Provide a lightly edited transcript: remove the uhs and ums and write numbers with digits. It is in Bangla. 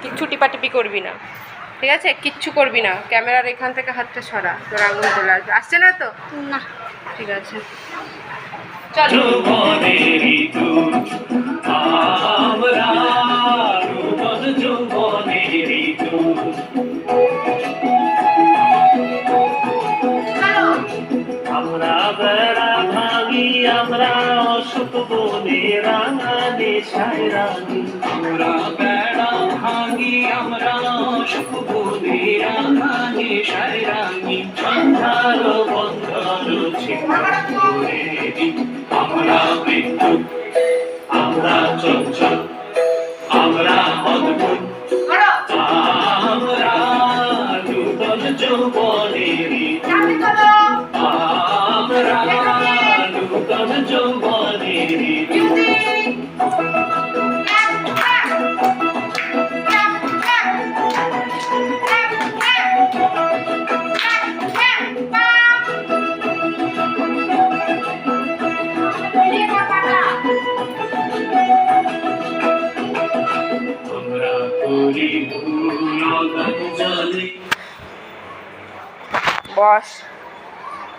কিচ্ছু টিপাটিপি করবি না, ঠিক আছে? কিচ্ছু করবি না। ক্যামেরার এখান থেকে হাতটা সরা, তোর আঙুল চলে আসবে। আসছে না তো? না। ঠিক আছে, চলো। আমরা বেড়া ভাঙি, আমরা অসুখ বনে রাঙানে সায়রানি। আমরা বেড়া ভাঙি, আমরা অসুখ বনে রাঙানে সায়রানি। সন্ধ্যার বন্ধর ছিন্নরে আমরা বিদ্যুৎ, আমরা চঞ্চল, আমরা অদ্ভুত, আমরা নূতন যৌবনেরই, আমরা নূতন যৌবনেরই। আমরা করি ভুল জলে। বস।